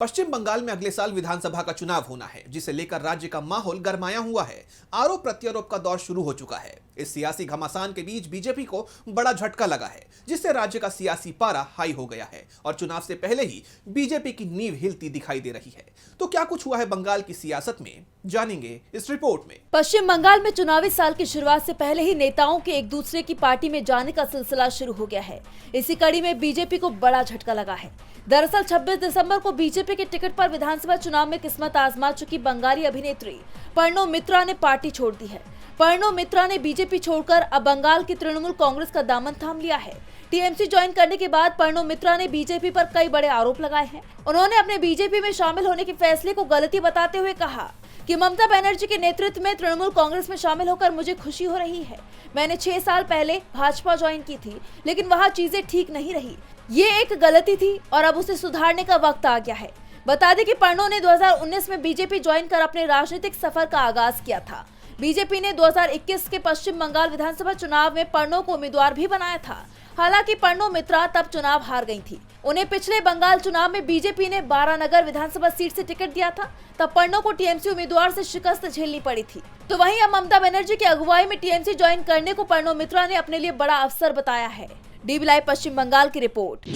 पश्चिम बंगाल में अगले साल विधानसभा का चुनाव होना है, जिसे लेकर राज्य का माहौल गरमाया हुआ है। आरोप प्रत्यारोप का दौर शुरू हो चुका है। इस सियासी घमासान के बीच बीजेपी को बड़ा झटका लगा है, जिससे राज्य का सियासी पारा हाई हो गया है और चुनाव से पहले ही बीजेपी की नींव हिलती दिखाई दे रही है। तो क्या कुछ हुआ है बंगाल की सियासत में, जानेंगे इस रिपोर्ट में। पश्चिम बंगाल में चुनावी साल की शुरुआत से पहले ही नेताओं के एक दूसरे की पार्टी में जाने का सिलसिला शुरू हो गया है। इसी कड़ी में बीजेपी को बड़ा झटका लगा है। दरअसल 26 दिसंबर को बीजेपी के टिकट पर विधानसभा चुनाव में किस्मत आजमा चुकी बंगाली अभिनेत्री पर्णो मित्रा ने पार्टी छोड़ दी है। पर्णो मित्रा ने बीजेपी छोड़कर अब बंगाल की तृणमूल कांग्रेस का दामन थाम लिया है। टीएमसी ज्वाइन करने के बाद पर्णो मित्रा ने बीजेपी पर कई बड़े आरोप लगाए हैं। उन्होंने अपने बीजेपी में शामिल होने के फैसले को गलती बताते हुए कहा कि ममता बनर्जी के नेतृत्व में तृणमूल कांग्रेस में शामिल होकर मुझे खुशी हो रही है। मैंने 6 साल पहले भाजपा ज्वाइन की थी, लेकिन वहाँ चीजें ठीक नहीं रही। ये एक गलती थी और अब उसे सुधारने का वक्त आ गया है। बता दें कि पर्णो ने 2019 में बीजेपी ज्वाइन कर अपने राजनीतिक सफर का आगाज किया था। बीजेपी ने 2021 के पश्चिम बंगाल विधानसभा चुनाव में पर्णो को उम्मीदवार भी बनाया था। हालांकि पर्णो मित्रा तब चुनाव हार गई थी। उन्हें पिछले बंगाल चुनाव में बीजेपी ने 12 नगर विधानसभा सीट से टिकट दिया था। तब पर्णो को टीएमसी उम्मीदवार से शिकस्त झेलनी पड़ी थी। तो वहीं अब ममता बनर्जी की अगुवाई में टीएमसी ज्वाइन करने को पर्णो मित्रा ने अपने लिए बड़ा अवसर बताया है। डीबी लाइव पश्चिम बंगाल की रिपोर्ट।